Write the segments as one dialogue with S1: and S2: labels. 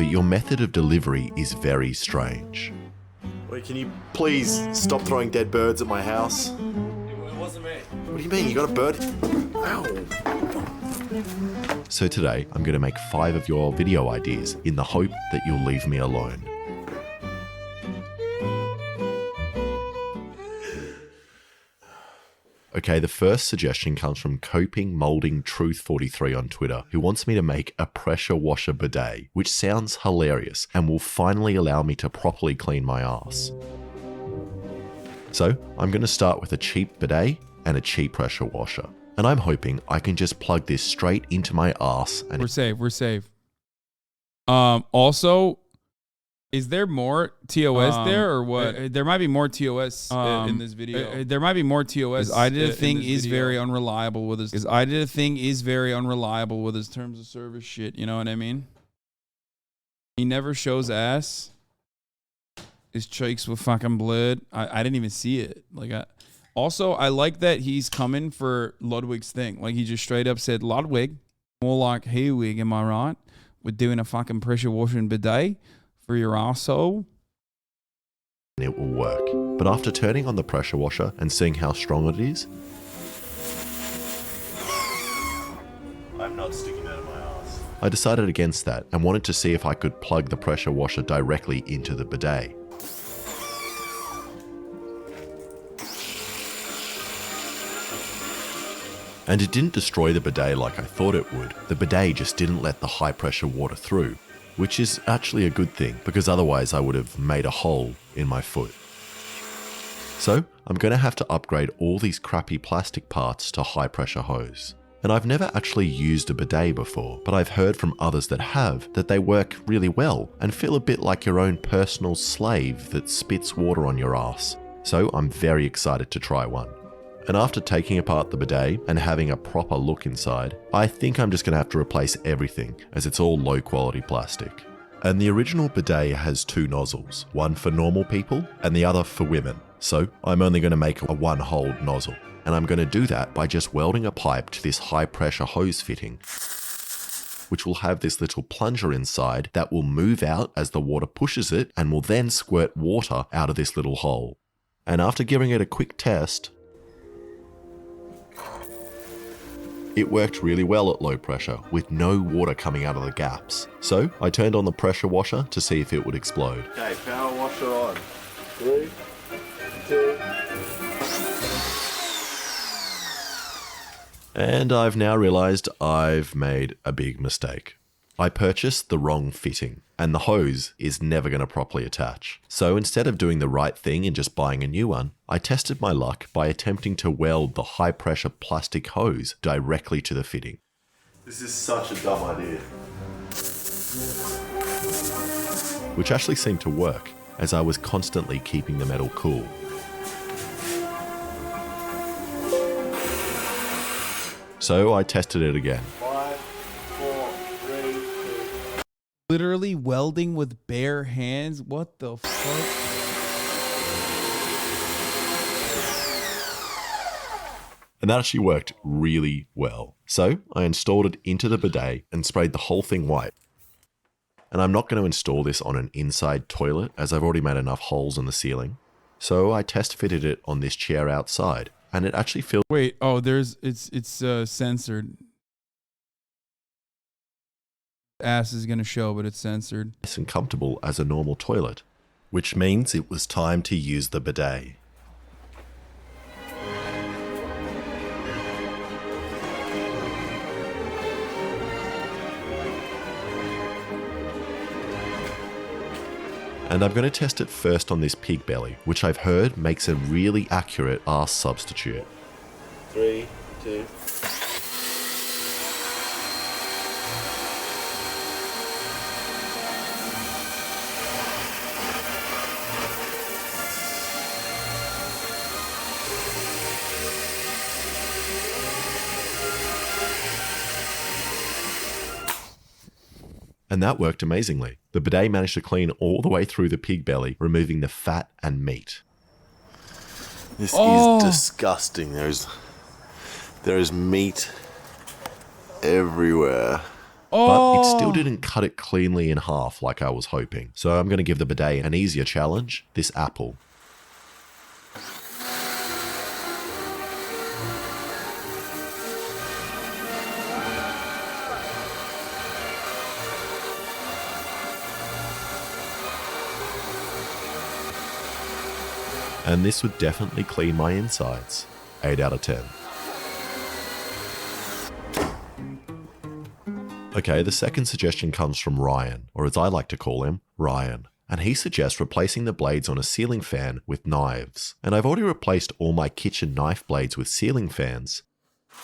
S1: but your method of delivery is very strange.
S2: Wait, can you please stop throwing dead birds at my house?
S3: It wasn't me.
S2: What do you mean? You got a bird? Ow.
S1: So today, I'm going to make 5 of your video ideas in the hope that you'll leave me alone. Okay, the first suggestion comes from Coping Molding Truth 43 on Twitter, who wants me to make a pressure washer bidet, which sounds hilarious and will finally allow me to properly clean my ass. So I'm going to start with a cheap bidet and a cheap pressure washer. And I'm hoping I can just plug this straight into my ass. And
S4: We're safe. Also, is there more TOS there or what? There might be more TOS in this video. There might be more TOS. I did a thing is very unreliable with his. I did a thing is very unreliable with his terms of service shit. You know what I mean? He never shows ass. His cheeks were fucking blurred. I didn't even see it. Also, I like that he's coming for Ludwig's thing. Like, he just straight up said, Ludwig, more like, hey, wig, am I right? We're doing a fucking pressure washing bidet for your arsehole.
S1: it will work. But after turning on the pressure washer and seeing how strong it is,
S2: I'm not sticking that in my ass.
S1: I decided against that and wanted to see if I could plug the pressure washer directly into the bidet. And it didn't destroy the bidet like I thought it would. The bidet just didn't let the high pressure water through, which is actually a good thing because otherwise I would have made a hole in my foot. So I'm going to have to upgrade all these crappy plastic parts to high pressure hose. And I've never actually used a bidet before, but I've heard from others that have that they work really well and feel a bit like your own personal slave that spits water on your ass. So I'm very excited to try one. And after taking apart the bidet and having a proper look inside, I think I'm just going to have to replace everything as it's all low quality plastic. And the original bidet has 2 nozzles, one for normal people and the other for women. So I'm only going to make a 1-hole nozzle. And I'm going to do that by just welding a pipe to this high pressure hose fitting, which will have this little plunger inside that will move out as the water pushes it and will then squirt water out of this little hole. And after giving it a quick test, it worked really well at low pressure with no water coming out of the gaps. So I turned on the pressure washer to see if it would explode.
S2: Okay, power washer on. 3, 2.
S1: And I've now realized I've made a big mistake. I purchased the wrong fitting and the hose is never going to properly attach. So instead of doing the right thing and just buying a new one, I tested my luck by attempting to weld the high pressure plastic hose directly to the fitting.
S2: This is such a dumb idea.
S1: Which actually seemed to work as I was constantly keeping the metal cool. So I tested it again.
S2: 5, 4, 3, 2.
S4: Literally welding with bare hands? What the fuck?
S1: And that actually worked really well. So I installed it into the bidet and sprayed the whole thing white. And I'm not going to install this on an inside toilet as I've already made enough holes in the ceiling. So I test fitted it on this chair outside. And it actually feels
S4: Wait, oh, it's censored. Ass is gonna show, but it's censored.
S1: nice and comfortable as a normal toilet, which means it was time to use the bidet. And I'm going to test it first on this pig belly, which I've heard makes a really accurate arse substitute.
S2: 3, 2.
S1: And that worked amazingly. The bidet managed to clean all the way through the pig belly, removing the fat and meat.
S2: This is disgusting. There is meat everywhere.
S1: But it still didn't cut it cleanly in half like I was hoping. So I'm going to give the bidet an easier challenge, this apple. And this would definitely clean my insides. 8 out of 10. Okay, the second suggestion comes from Ryan, or as I like to call him, Ryan. And he suggests replacing the blades on a ceiling fan with knives. And I've already replaced all my kitchen knife blades with ceiling fans,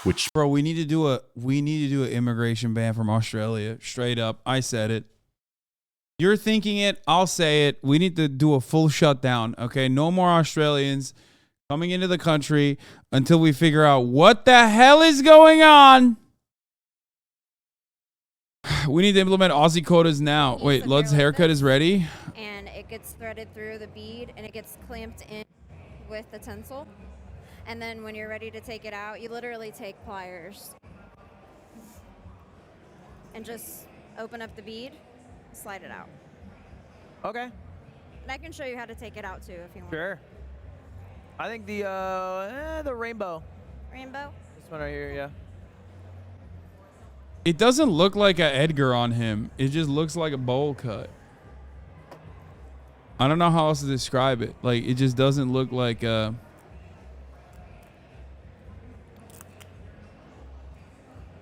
S1: which...
S4: Bro, we need to do an immigration ban from Australia. Straight up. I said it. You're thinking it, I'll say it. We need to do a full shutdown, okay? No more Australians coming into the country until we figure out what the hell is going on. We need to implement Aussie quotas now. Wait, Lud's haircut is ready.
S3: And it gets threaded through the bead and it gets clamped in with the tinsel. And then when you're ready to take it out, you literally take pliers and just open up the bead, slide it out.
S5: Okay.
S3: And I can show you how to take it out too if you want.
S5: Sure. I think the rainbow.
S3: Rainbow?
S5: This one right here, yeah.
S4: It doesn't look like an Edgar on him. It just looks like a bowl cut. I don't know how else to describe it. Like, it just doesn't look like a...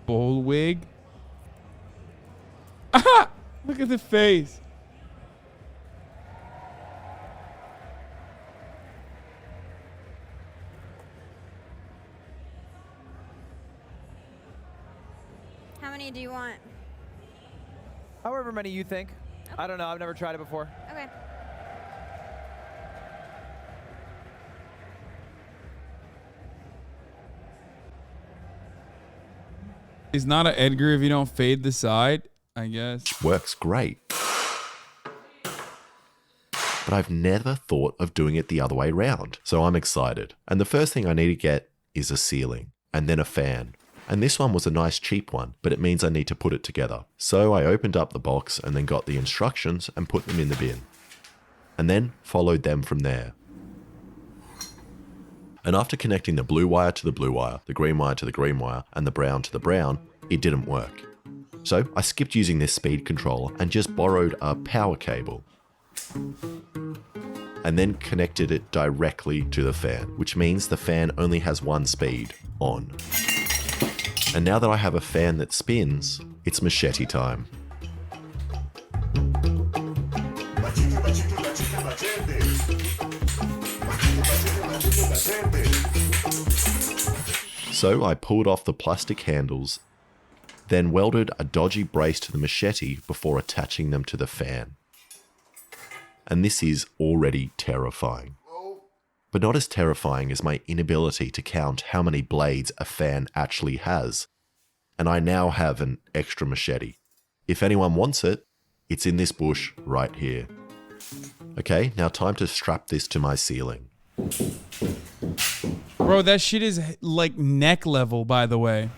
S4: bowl wig. Ah! Look at the face.
S3: How many do you want?
S5: However many you think.
S3: Okay.
S5: I don't know. I've never tried it before.
S3: Okay.
S4: He's not an Edgar if you don't fade the side, I guess.
S1: Works great. But I've never thought of doing it the other way round, so I'm excited. And the first thing I need to get is a ceiling, and then a fan. And this one was a nice cheap one, but it means I need to put it together. So I opened up the box and then got the instructions and put them in the bin. And then followed them from there. And after connecting the blue wire to the blue wire, the green wire to the green wire, and the brown to the brown, it didn't work. So I skipped using this speed controller and just borrowed a power cable. And then connected it directly to the fan, which means the fan only has one speed, on. And now that I have a fan that spins, it's machete time. So I pulled off the plastic handles, then welded a dodgy brace to the machete before attaching them to the fan. And this is already terrifying. But not as terrifying as my inability to count how many blades a fan actually has. And I now have an extra machete. If anyone wants it, it's in this bush right here. Okay, now time to strap this to my ceiling.
S4: Bro, that shit is like neck level, by the way.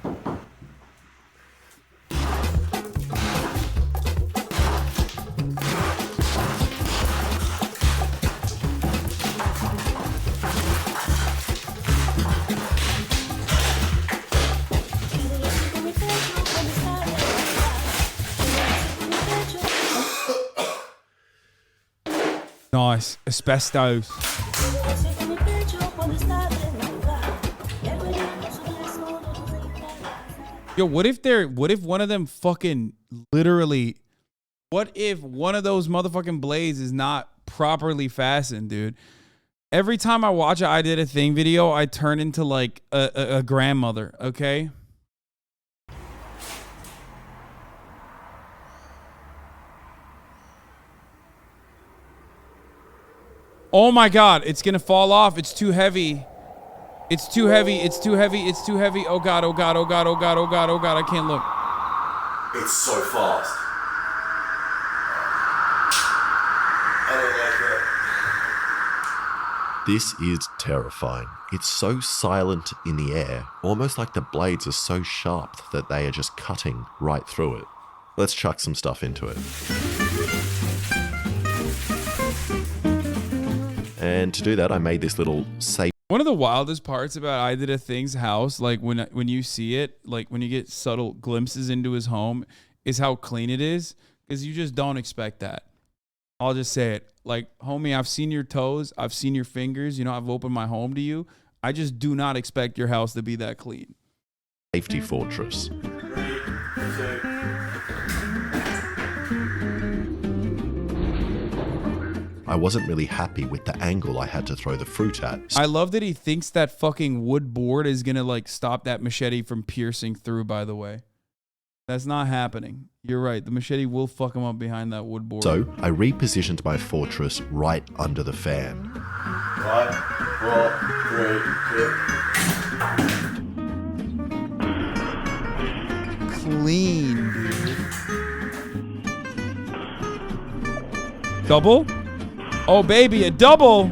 S4: Nice. Asbestos. Yo, what if one of them fucking literally, what if one of those motherfucking blades is not properly fastened, dude? Every time I watch a I Did a Thing video, I turn into like a grandmother, okay? Oh my God, it's gonna fall off. It's too heavy. It's too heavy. It's too heavy. It's too heavy. Oh God, oh God, oh God, oh God, oh God, oh God, I can't look.
S2: It's so fast. I don't like that.
S1: This is terrifying. It's so silent in the air, almost like the blades are so sharp that they are just cutting right through it. Let's chuck some stuff into it. And to do that, I made this little safe.
S4: One of the wildest parts about I Did a Thing's house, like when you see it, like when you get subtle glimpses into his home, is how clean it is, because you just don't expect that. I'll just say it. Like, homie, I've seen your toes. I've seen your fingers. You know, I've opened my home to you. I just do not expect your house to be that clean.
S1: Safety fortress. I wasn't really happy with the angle I had to throw the fruit at.
S4: I love that he thinks that fucking wood board is going to like stop that machete from piercing through, by the way. That's not happening. You're right. The machete will fuck him up behind that wood board.
S1: So I repositioned my fortress right under the fan.
S2: 5, 4, 3, 2.
S4: Clean. Double? Oh, baby, a double.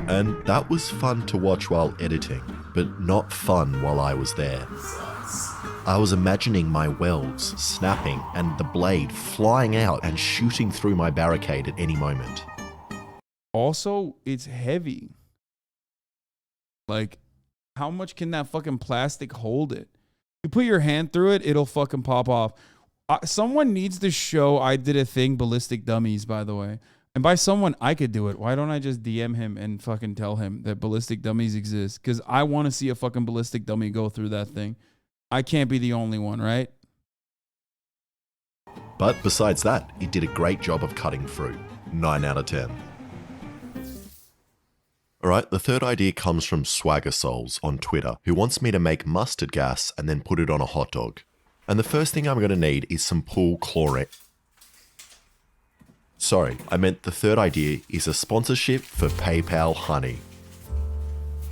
S1: And that was fun to watch while editing, but not fun while I was there. I was imagining my welds snapping and the blade flying out and shooting through my barricade at any moment.
S4: Also, it's heavy. Like, how much can that fucking plastic hold it? You put your hand through it, it'll fucking pop off. Someone needs to show I Did a Thing ballistic dummies, by the way. And by someone, I could do it. Why don't I just DM him and fucking tell him that ballistic dummies exist? Because I want to see a fucking ballistic dummy go through that thing. I can't be the only one, right?
S1: But besides that, it did a great job of cutting fruit. 9 out of 10. Alright, the third idea comes from Swagger Souls on Twitter, who wants me to make mustard gas and then put it on a hot dog. And the first thing I'm going to need is some pool chlorine. Sorry, I meant the third idea is a sponsorship for PayPal Honey.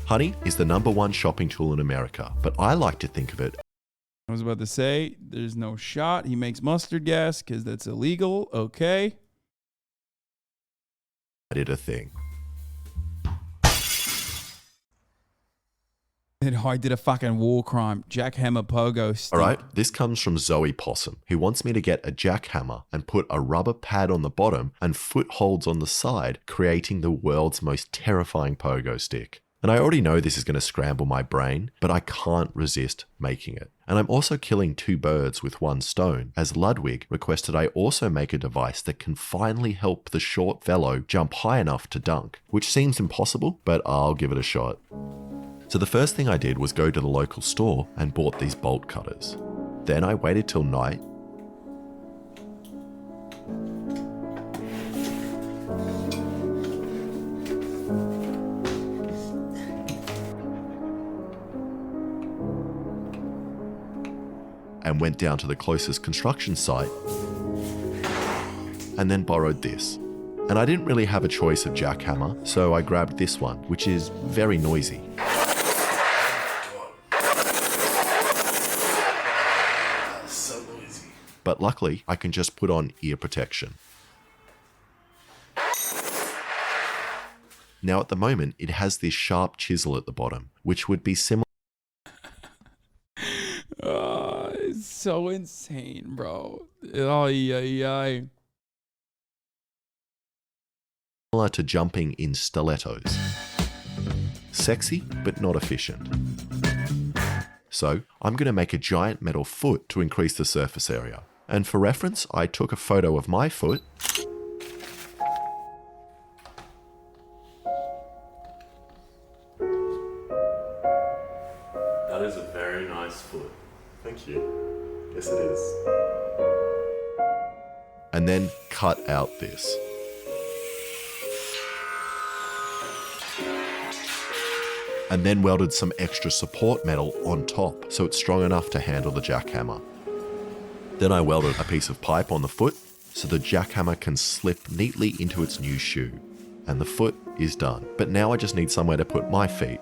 S1: Honey is the #1 shopping tool in America, but I like to think of it.
S4: I was about to say, there's no shot. He makes mustard gas because that's illegal. Okay.
S1: I did a thing.
S4: I did a fucking war crime. Jackhammer pogo stick.
S1: Alright, this comes from Zoe Possum, who wants me to get a jackhammer and put a rubber pad on the bottom and footholds on the side, creating the world's most terrifying pogo stick. And I already know this is going to scramble my brain, but I can't resist making it. And I'm also killing 2 birds with 1 stone, as Ludwig requested I also make a device that can finally help the short fellow jump high enough to dunk, which seems impossible, but I'll give it a shot. So the first thing I did was go to the local store and bought these bolt cutters. Then I waited till night. And went down to the closest construction site and then borrowed this. And I didn't really have a choice of jackhammer, so I grabbed this one, which is very noisy. But luckily, I can just put on ear protection. Now at the moment, it has this sharp chisel at the bottom, which would be similar
S4: It's so insane, bro. Oh, yeah.
S1: to jumping in stilettos. Sexy, but not efficient. So I'm going to make a giant metal foot to increase the surface area. And for reference, I took a photo of my foot. That is a very nice foot. Thank you. Yes, it is. And then cut out this. And then welded some extra support metal on top so it's strong enough to handle the jackhammer. Then I welded a piece of pipe on the foot so the jackhammer can slip neatly into its new shoe. And the foot is done. But now I just need somewhere to put my feet.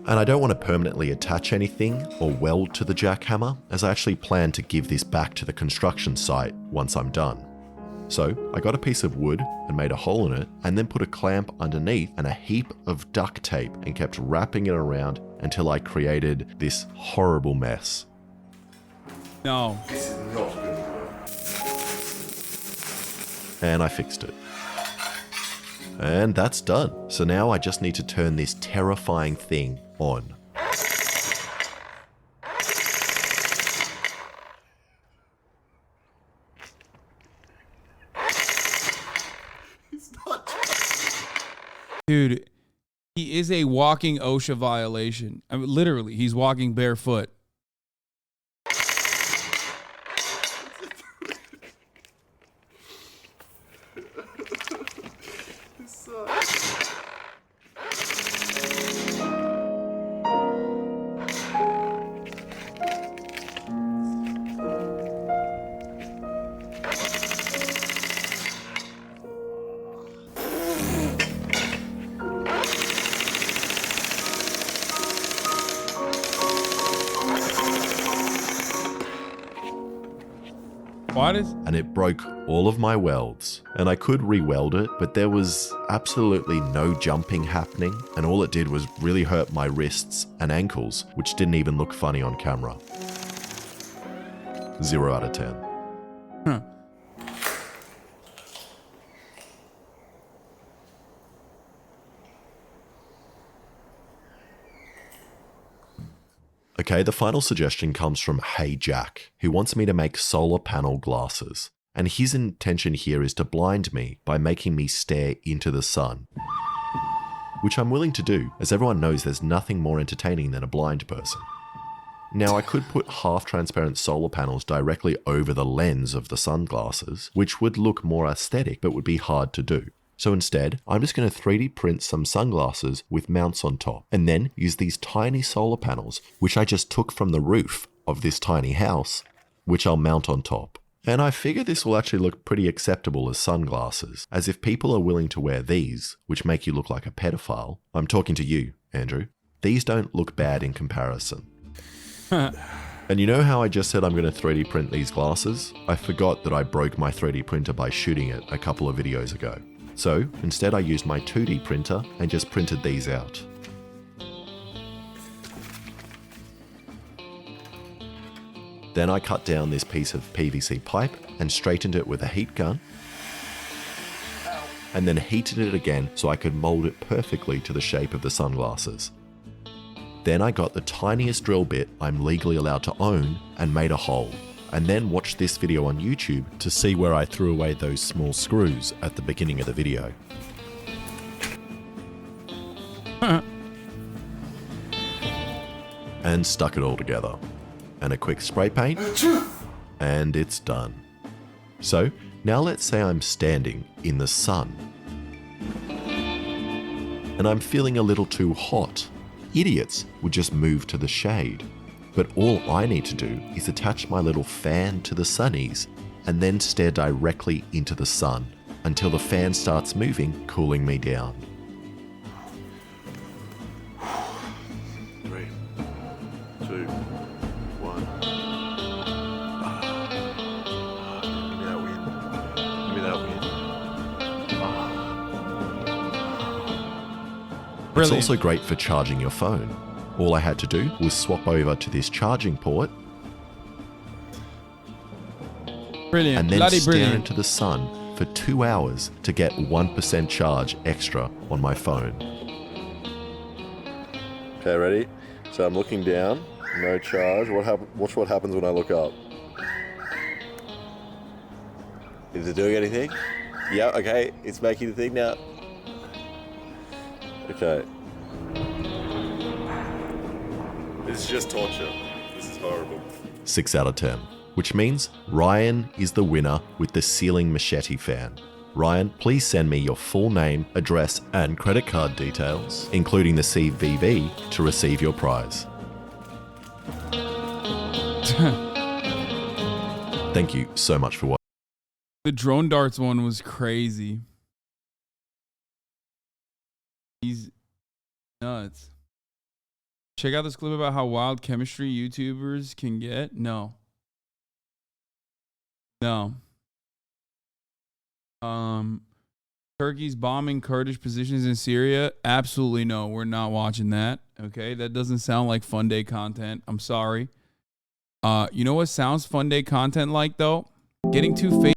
S1: And I don't want to permanently attach anything or weld to the jackhammer, as I actually plan to give this back to the construction site once I'm done. So I got a piece of wood and made a hole in it, and then put a clamp underneath and a heap of duct tape and kept wrapping it around until I created this horrible mess.
S4: No.
S2: This is not going to work.
S1: And I fixed it. And that's done. So now I just need to turn this terrifying thing on.
S2: It's not.
S4: Dude, he is a walking OSHA violation. I mean, literally, he's walking barefoot.
S1: And it broke all of my welds. And I could re-weld it, but there was absolutely no jumping happening, and all it did was really hurt my wrists and ankles, which didn't even look funny on camera. 0 out of 10.
S4: Huh.
S1: Okay, the final suggestion comes from Hey Jack, who wants me to make solar panel glasses. And his intention here is to blind me by making me stare into the sun. Which I'm willing to do, as everyone knows there's nothing more entertaining than a blind person. Now, I could put half-transparent solar panels directly over the lens of the sunglasses, which would look more aesthetic but would be hard to do. So instead, I'm just going to 3D print some sunglasses with mounts on top, and then use these tiny solar panels, which I just took from the roof of this tiny house, which I'll mount on top. And I figure this will actually look pretty acceptable as sunglasses, as if people are willing to wear these, which make you look like a pedophile, I'm talking to you, Andrew, these don't look bad in comparison. And you know how I just said I'm going to 3D print these glasses? I forgot that I broke my 3D printer by shooting it a couple of videos ago. So instead I used my 2D printer and just printed these out. Then I cut down this piece of PVC pipe and straightened it with a heat gun. And then heated it again so I could mold it perfectly to the shape of the sunglasses. Then I got the tiniest drill bit I'm legally allowed to own and made a hole. And then watched this video on YouTube to see where I threw away those small screws at the beginning of the video. And stuck it all together. And a quick spray paint, and it's done. So now let's say I'm standing in the sun. And I'm feeling a little too hot. Idiots would just move to the shade. But all I need to do is attach my little fan to the sunnies and then stare directly into the sun until the fan starts moving, cooling me down.
S2: 3, 2, 1. Give me that wind. Give me that wind.
S1: It's also great for charging your phone. All I had to do was swap over to this charging port
S4: Brilliant.
S1: and then
S4: Bloody
S1: stare
S4: brilliant.
S1: into the sun for 2 hours to get 1% charge extra on my phone.
S2: Okay, ready? So I'm looking down, no charge. Watch what happens when I look up. Is it doing anything? Yeah, okay, it's making the thing now. Okay. This is just torture. This is horrible.
S1: 6 out of 10, which means Ryan is the winner with the ceiling machete fan. Ryan, please send me your full name, address, and credit card details, including the CVV, to receive your prize. Thank you so much for watching.
S4: The drone darts one was crazy. He's nuts. Check out this clip about how wild chemistry YouTubers can get. No. Turkey's bombing Kurdish positions in Syria. Absolutely no. We're not watching that. Okay, that doesn't sound like fun day content. I'm sorry. You know what sounds fun day content like though? Getting too